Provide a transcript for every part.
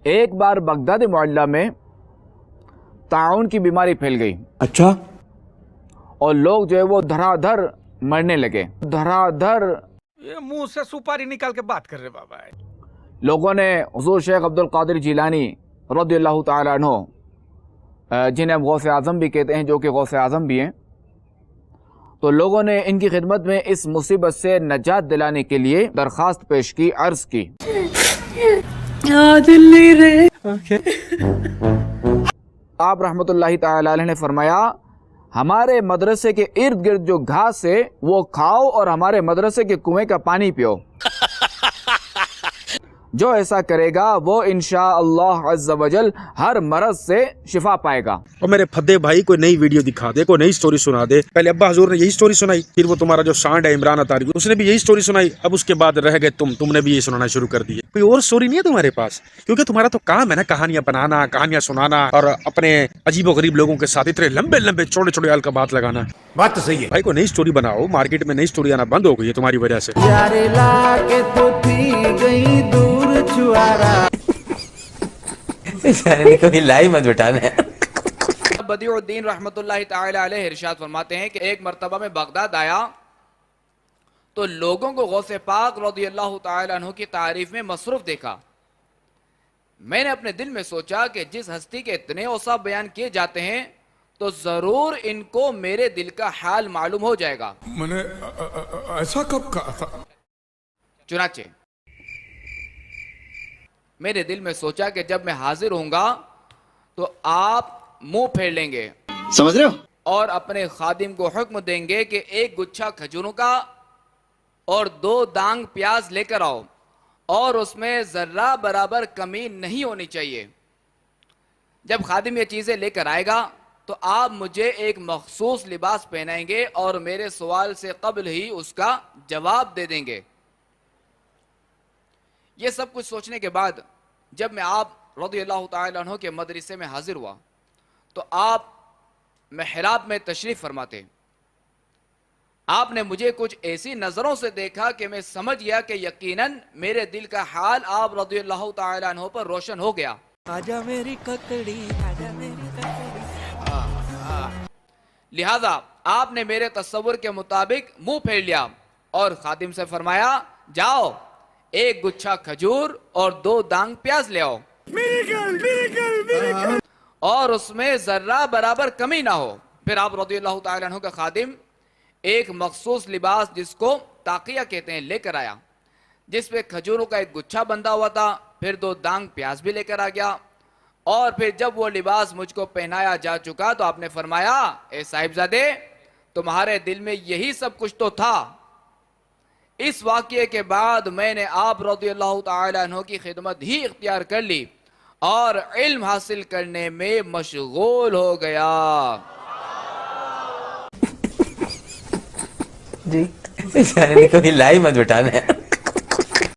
ایک بار بغداد معلیٰ میں طاعون کی بیماری پھیل گئی. اچھا. اور لوگ جو ہے وہ دھرا دھر مرنے لگے. دھرا دھر منہ سے سپاری نکال کے بات کر رہے بابا. لوگوں نے حضور شیخ عبد القادر جیلانی رضی اللہ تعالیٰ عنہ، جنہیں غوث اعظم بھی کہتے ہیں، جو کہ غوث اعظم بھی ہیں، تو لوگوں نے ان کی خدمت میں اس مصیبت سے نجات دلانے کے لیے درخواست پیش کی، عرض کی. آپ رحمت اللہ تعالی علیہ نے فرمایا ہمارے مدرسے کے ارد گرد جو گھاس ہے وہ کھاؤ اور ہمارے مدرسے کے کنویں کا پانی پیو. جو ایسا کرے گا وہ انشاءاللہ عز و جل ہر مرض سے شفا پائے گا. اور میرے پھدے بھائی کوئی نئی ویڈیو دکھا دے، کوئی نئی سٹوری سنا دے. پہلے ابا حضور نے یہی سٹوری سنائی، پھر وہ تمہارا جو سانڈ ہے عمران اطاری اس نے بھی یہی سٹوری سنائی، اب اس کے بعد رہ گئے تم نے بھی یہ سنانا شروع کر دی. کوئی اور سٹوری نہیں ہے تمہارے پاس؟ کیونکہ تمہارا تو کام ہے نا کہانیاں بنانا، کہانیاں سنانا اور اپنے عجیب و غریب لوگوں کے ساتھ اتنے لمبے لمبے چھوٹے چھوٹے القابات لگانا. بات تو صحیح ہے بھائی کوئی نئی سٹوری بناؤ. مارکیٹ میں نئی سٹوری آنا بند ہو گئی ہے تمہاری وجہ سے. کبھی لائی مت بٹانا. بدیع الدین رحمت اللہ تعالی علیہ ارشاد فرماتے ہیں کہ ایک مرتبہ میں بغداد آیا تو لوگوں کو غوث پاک رضی اللہ تعالی عنہ کی تعریف میں مصروف دیکھا. میں نے اپنے دل میں سوچا کہ جس ہستی کے اتنے اوصاف بیان کیے جاتے ہیں تو ضرور ان کو میرے دل کا حال معلوم ہو جائے گا. میں نے ایسا کب کہا تھا؟ چنانچہ میرے دل میں سوچا کہ جب میں حاضر ہوں گا تو آپ منہ پھیر لیں گے، سمجھ رہے ہو، اور اپنے خادم کو حکم دیں گے کہ ایک گچھا کھجوروں کا اور 2 دانگ پیاز لے کر آؤ، اور اس میں ذرہ برابر کمی نہیں ہونی چاہیے. جب خادم یہ چیزیں لے کر آئے گا تو آپ مجھے ایک مخصوص لباس پہنائیں گے اور میرے سوال سے قبل ہی اس کا جواب دے دیں گے. یہ سب کچھ سوچنے کے بعد جب میں آپ رضی اللہ تعالی عنہ کے مدرسے میں حاضر ہوا تو آپ محراب میں تشریف فرماتے. آپ نے مجھے کچھ ایسی نظروں سے دیکھا کہ میں سمجھ گیا کہ یقیناً میرے دل کا حال آپ رضی اللہ تعالی عنہ پر روشن ہو گیا. آجا میری ککڑی، آجا میری ککڑی. لہذا آپ نے میرے تصور کے مطابق منہ پھیر لیا اور خادم سے فرمایا جاؤ ایک گچھا کھجور اور 2 دانگ پیاز لے آؤ اور اس میں ذرہ برابر کمی نہ ہو. پھر آپ رضی اللہ تعالی عنہ کا خادم ایک مخصوص لباس جس کو تاقیہ کہتے ہیں لے کر آیا، جس پہ کھجوروں کا ایک گچھا بندھا ہوا تھا. پھر 2 دانگ پیاز بھی لے کر آ گیا، اور پھر جب وہ لباس مجھ کو پہنایا جا چکا تو آپ نے فرمایا اے صاحبزادے تمہارے دل میں یہی سب کچھ تو تھا. اس واقعے کے بعد میں نے آپ رضی اللہ تعالی عنہ کی خدمت ہی اختیار کر لی اور علم حاصل کرنے میں مشغول ہو گیا. جی کبھی لائی مت بٹانا.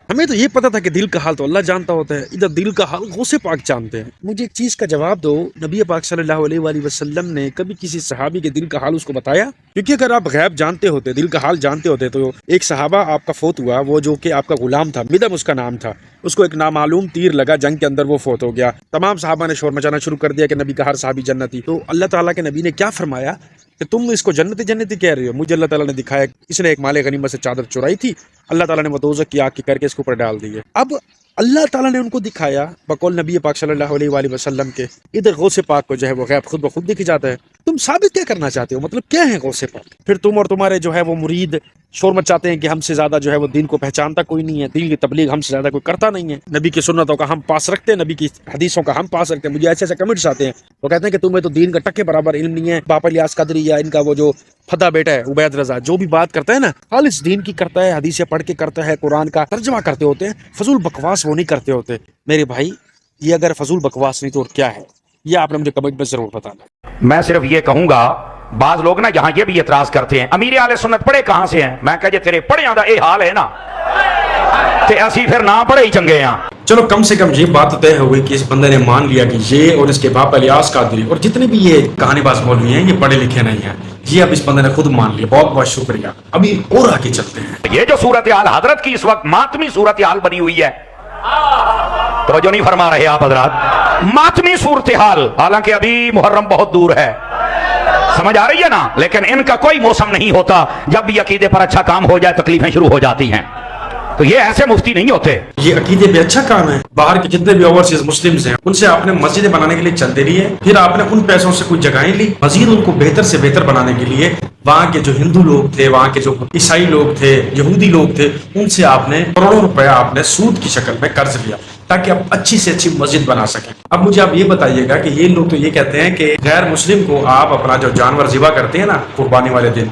ہمیں تو یہ پتا تھا کہ دل کا حال تو اللہ جانتا ہوتا ہے، ادھر دل کا حال غوث پاک جانتے ہیں. مجھے ایک چیز کا جواب دو، نبی پاک صلی اللہ علیہ وآلہ وسلم نے کبھی کسی صحابی کے دل کا حال اس کو بتایا؟ کیونکہ اگر آپ غیب جانتے ہوتے، دل کا حال جانتے ہوتے، تو ایک صحابہ آپ کا فوت ہوا، وہ جو کہ آپ کا غلام تھا، مدم اس کا نام تھا، اس کو ایک نامعلوم تیر لگا جنگ کے اندر، وہ فوت ہو گیا. تمام صحابہ نے شور مچانا شروع کر دیا کہ نبی کا ہر صحابی جنتی. تو اللہ تعالیٰ کے نبی نے کیا فرمایا کہ تم اس کو جنتی جنتی کہہ رہے ہو؟ مجھے اللہ تعالیٰ نے دکھایا اس نے ایک مال غنیمت سے چادر چرائی تھی، اللہ تعالیٰ نے وہ دوزخ کی آگ کی کر کے اس کے اوپر ڈال دی ہے. اب اللہ تعالیٰ نے ان کو دکھایا بقول نبی پاک صلی اللہ علیہ وآلہ وسلم کے، ادھر غوث پاک کو جو ہے وہ غیب خود بخود دکھ جاتا ہے. تم ثابت کیا کرنا چاہتے ہو؟ مطلب کیا ہے غوث پاک؟ پھر تم اور تمہارے جو ہے وہ مرید شور مچاتے ہیں کہ ہم سے زیادہ جو ہے وہ دین کو پہچانتا کوئی نہیں ہے، دین کی تبلیغ ہم سے زیادہ کوئی کرتا نہیں ہے، نبی کی سنتوں کا ہم پاس رکھتے ہیں، نبی کی حدیثوں کا ہم پاس رکھتے ہیں. مجھے ایسے ایسے کمنٹس آتے ہیں، وہ کہتے ہیں کہ تمہیں تو دین کا ٹکے برابر علم نہیں ہے. باپ الیاس قادری یا ان کا وہ جو پھدا بیٹا ہے عبید رضا، جو بھی بات کرتا ہے نا خالص دین کی کرتا ہے، حدیثیں پڑھ کے کرتا ہے، قرآن کا ترجمہ کرتے ہوتے ہیں، فضول بکواس وہ نہیں کرتے ہوتے. میرے بھائی یہ اگر فضول بکواس نہیں تو اور کیا ہے؟ یہ آپ نے مجھے کمنٹ میں ضرور بتانا. میں صرف یہ کہوں گا، بعض لوگ نا یہاں یہ بھی اعتراض کرتے ہیں امیر اہل سنت پڑھے کہاں سے ہیں؟ میں کہا جی تیرے پڑھے آدھا اے حال ہے نا تے اسی پھر نہ پڑھے ہی چنگے ہیں. چلو کم سے کم یہ بات طے ہو گئی کہ اس بندے نے مان لیا کہ یہ اور اس کے باپ الیاس قادری اور جتنے بھی یہ کہانی باز مولوی ہیں یہ پڑھے لکھے نہیں ہیں. یہ اب اس بندے نے خود مان لیا. بہت بہت شکریہ. ابھی اور آگے چلتے ہیں. یہ جو صورتحال حضرت کی اس وقت ماتمی صورتحال بنی ہوئی ہے توجہ نہیں فرما رہے آپ حضرات. ماتمی صورتحال، حالانکہ ابھی محرم بہت دور ہے، سمجھ آ رہی ہے نا، لیکن ان کا کوئی موسم نہیں ہوتا. جب بھی عقیدے پر اچھا کام ہو جائے تکلیفیں شروع ہو جاتی ہیں. تو یہ ایسے مفتی نہیں ہوتے. یہ عقیدے پہ اچھا کام ہے. باہر کے جتنے بھی اوورسیز مسلمز ہیں ان سے آپ نے مسجدیں بنانے کے لیے چندے لیے، پھر آپ نے ان پیسوں سے کچھ جگہیں لی، مزید ان کو بہتر سے بہتر بنانے کے لیے وہاں کے جو ہندو لوگ تھے، وہاں کے جو عیسائی لوگ تھے، یہودی لوگ تھے، ان سے آپ نے کروڑوں روپے آپ نے سود کی شکل میں قرض لیا تاکہ آپ اچھی سے اچھی مسجد بنا سکیں. اب مجھے آپ یہ بتائیے گا کہ یہ لوگ تو یہ کہتے ہیں کہ غیر مسلم کو آپ اپنا جو جانور ذبح کرتے ہیں نا قربانی والے دن،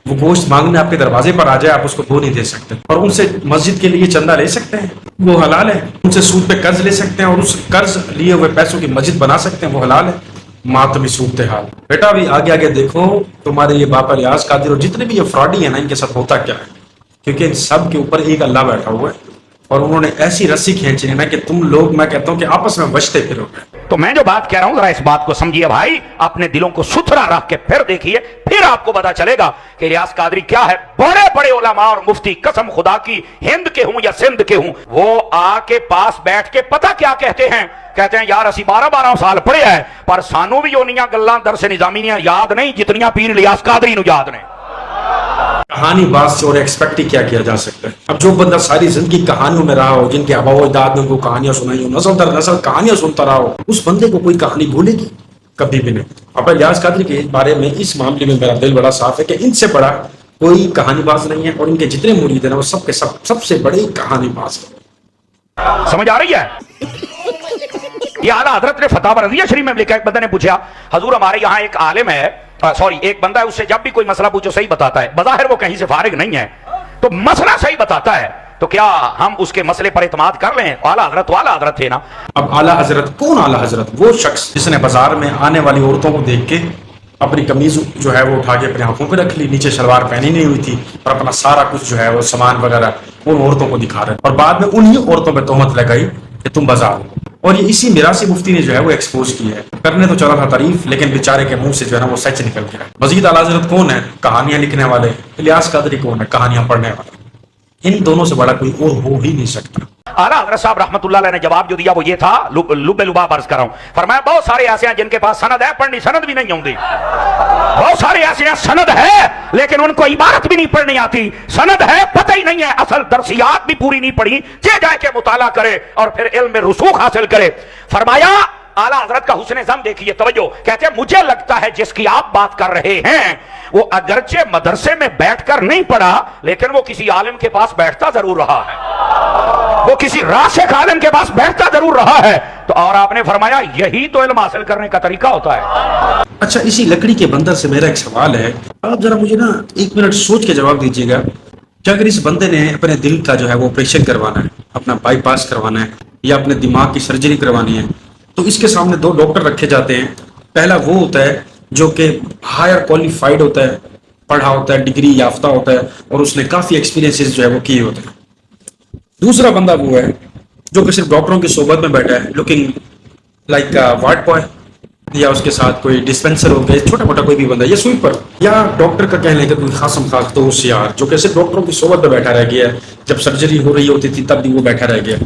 وہ گوشت مانگنے آپ کے دروازے پر آ جائے، آپ اس کو وہ نہیں دے سکتے، اور ان سے مسجد کے لیے چندہ لے سکتے ہیں، وہ حلال ہے. ان سے سود پہ قرض لے سکتے ہیں اور اس قرض لیے ہوئے پیسوں کی مسجد بنا سکتے ہیں، وہ حلال ہے. ماتمی صورتحال. بیٹا ابھی آگے آگے دیکھو تمہارے یہ باپا ریاض قادری اور جتنے بھی یہ فراڈی ہیں نا، ان کے ساتھ ہوتا کیا ہے، کیونکہ ان سب کے اوپر ایک اللہ بیٹھا ہوا ہے اور انہوں نے ایسی رسی کھینچی ہے نا کہ تم لوگ، میں کہتا ہوں کہ آپس میں بچتے پھرو گے. تو میں جو بات کہہ رہا ہوں ذرا اس بات کو سمجھیے بھائی، اپنے دلوں کو ستھرا رکھ کے پھر دیکھیے، پھر آپ کو پتا چلے گا کہ ریاض قادری کیا ہے. بڑے بڑے علماء اور مفتی، قسم خدا کی، ہند کے ہوں یا سندھ کے ہوں، وہ آ کے پاس بیٹھ کے پتہ کیا کہتے ہیں یار اسی 12 سال پڑھے ہیں پر سانو بھی اونیاں گلاں درس نظامیاں یاد نہیں جتنیاں پیر ریاض قادری نو یاد نے. کہانی باز سے اور ایکسپیکٹ ہی کیا جا سکتا ہے. اب جو بندہ ساری زندگی کہانیوں میں رہا ہو، جن کے آبا و اجداد نے ان کو کہانیاں سنائی ہو، نسل در نسل کہانیاں سنتا رہا ہو، اس بندے کو کوئی کہانی بھولے گی؟ کبھی بھی نہیں. اب ریاض قادری کے بارے میں اس معاملے میں میرا دل بڑا صاف ہے کہ ان سے بڑا کوئی کہانی باز نہیں ہے، اور ان کے جتنے مرید ہیں وہ سب کے سب سے بڑے کہانی باز ہیں. سمجھ آ رہی ہے؟ یہ اعلیٰ حضرت نے فتح رضیہ شریف میں لکھا. ایک بندے نے پوچھا حضور ہمارے یہاں ایک عالم ہے، ایک بندہ ہے، اس سے جب بھی کوئی مسئلہ پوچھو صحیح بتاتا ہے، بظاہر وہ کہیں سے فارغ نہیں ہے تو مسئلہ صحیح بتاتا ہے، تو کیا ہم اس کے مسئلے پر اعتماد کر لیں؟ اعلیٰ حضرت تو اعلیٰ حضرت تھے نا. اب اعلیٰ حضرت کون؟ اعلیٰ حضرت وہ شخص جس نے بازار میں آنے والی عورتوں کو دیکھ کے اپنی قمیض جو ہے وہ اٹھا کے اپنے ہاتھوں پہ رکھ لی، نیچے شلوار پہنی نہیں ہوئی تھی، اور اپنا سارا کچھ جو ہے وہ سامان وغیرہ ان عورتوں کو دکھا رہے، اور بعد میں انہی عورتوں پہ تہمت لگائی کہ تم بازار ہو. اور یہ اسی میراثی مفتی نے جو ہے وہ ایکسپوز کی ہے. کرنے تو چلا تھا تعریف، لیکن بیچارے کے منہ سے جو ہے نا وہ سچ نکل گیا. مزید اعلیٰ حضرت کون ہے؟ کہانیاں لکھنے والے. ریاض قادری کون ہے؟ کہانیاں پڑھنے والے. ان دونوں سے بڑا کوئی اور ہو ہی نہیں سکتا. اعلیٰ حضرت صاحب رحمۃ اللہ علیہ نے جواب جو دیا وہ یہ تھا، لب لباب عرض کر رہا ہوں، فرمایا بہت سارے ایسے ہیں جن کے پاس سند ہے، پڑھنی سند بھی نہیں آتی. بہت سارے ایسے ہیں سند ہے لیکن ان کو عبارت بھی نہیں پڑھنی آتی، سند ہے پتہ ہی نہیں ہے، اصل درسیات بھی پوری نہیں پڑھی، جائے کے مطالعہ کرے اور پھر علم میں رسوخ حاصل کرے. فرمایا اعلیٰ حضرت کا حسن ضم دیکھیے، توجہ، کہتے ہیں مجھے لگتا ہے جس کی آپ بات کر رہے ہیں وہ اگرچہ مدرسے میں بیٹھ کر نہیں پڑھا لیکن وہ کسی عالم کے پاس بیٹھتا ضرور رہا ہے، وہ کسی راسخ عالم کے پاس بیٹھتا ضرور رہا ہے. تو اور آپ نے فرمایا یہی تو علم حاصل کرنے کا طریقہ ہوتا ہے. اچھا، اسی لکڑی کے بندر سے میرا ایک سوال ہے، آپ ذرا مجھے نا 1 منٹ سوچ کے جواب دیجیے گا کہ اگر اس بندے نے اپنے دل کا جو ہے وہ آپریشن کروانا ہے، اپنا بائی پاس کروانا ہے یا اپنے دماغ کی سرجری کروانی ہے، تو اس کے سامنے 2 ڈاکٹر رکھے جاتے ہیں. پہلا وہ ہوتا ہے جو کہ ہائر کوالیفائڈ ہوتا ہے، پڑھا ہوتا ہے، ڈگری یافتہ ہوتا ہے اور اس نے کافی ایکسپیرینسز جو ہے وہ کیے ہوتے ہیں. دوسرا بندہ وہ ہے جو کہ صرف ڈاکٹروں کی صحبت میں بیٹھا ہے، لوکنگ لائک وارڈ بوائے، یا اس کے ساتھ کوئی ڈسپینسر ہو گیا، چھوٹا موٹا کوئی بھی بندہ، یا سوئپر، یا ڈاکٹر کا کہنے کہ کوئی خاصم خاص دوست یار جو کہ صرف ڈاکٹروں کی صحبت میں بیٹھا رہ گیا ہے، جب سرجری ہو رہی ہوتی تھی تب بھی وہ بیٹھا رہ گیا.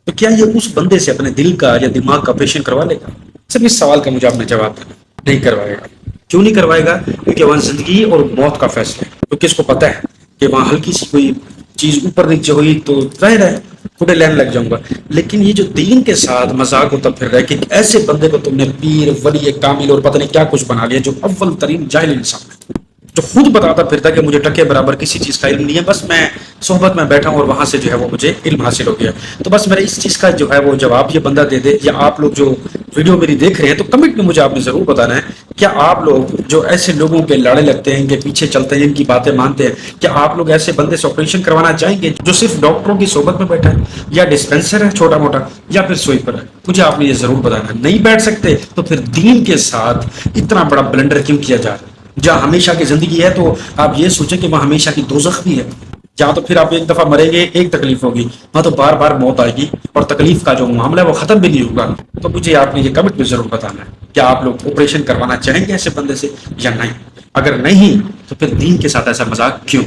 تو کیا یہ اس بندے سے اپنے دل کا یا دماغ کا آپریشن کروا لے گا؟ صرف اس سوال کا مجھے آپ نے جواب دینا. نہیں کروائے گا. کیوں نہیں کروائے گا؟ کیونکہ وہاں زندگی اور موت کا فیصلہ ہے. کیونکہ اس کو پتہ ہے کہ وہاں ہلکی سی کوئی چیز اوپر نیچے ہوئی تو ظاہر ہے فوٹے لینے لگ جاؤں گا. لیکن یہ جو دین کے ساتھ مذاق ہوتا پھر رہا ہے کہ ایسے بندے کو تم نے پیر، ولی، کامل اور پتہ نہیں کیا کچھ بنا لیا، جو اول ترین جاہل انسان ہے، جو خود بتاتا پھرتا کہ مجھے ٹکے برابر کسی چیز کا علم نہیں ہے، بس میں صحبت میں بیٹھا ہوں اور وہاں سے جو ہے وہ مجھے علم حاصل ہو گیا. تو بس میرا اس چیز کا جو ہے وہ جواب یہ بندہ دے دے. یا آپ لوگ جو ویڈیو میری دیکھ رہے ہیں تو کمنٹ میں مجھے آپ نے ضرور بتانا ہے، کیا آپ لوگ جو ایسے لوگوں کے لاڑے لگتے ہیں، ان کے پیچھے چلتے ہیں، ان کی باتیں مانتے ہیں، کیا آپ لوگ ایسے بندے سے آپریشن کروانا چاہیں گے جو صرف ڈاکٹروں کی صحبت میں بیٹھا ہے، یا ڈسپینسر ہے چھوٹا موٹا، یا پھر سوئپر ہے؟ مجھے آپ نے یہ ضرور بتانا ہے. نہیں بیٹھ سکتے تو پھر دین کے ساتھ اتنا بڑا بلنڈر کیوں کیا جا رہا ہے؟ جہاں ہمیشہ کی زندگی ہے تو آپ یہ سوچیں کہ وہاں ہمیشہ کی دوزخ بھی ہے. جہاں تو پھر آپ ایک دفعہ مریں گے، ایک تکلیف ہوگی، وہاں تو بار بار موت آئے گی اور تکلیف کا جو معاملہ ہے وہ ختم بھی نہیں ہوگا. تو مجھے آپ نے یہ کمنٹ میں ضرور بتانا ہے، کیا آپ لوگ آپریشن کروانا چاہیں گے ایسے بندے سے یا نہیں؟ اگر نہیں تو پھر دین کے ساتھ ایسا مذاق کیوں؟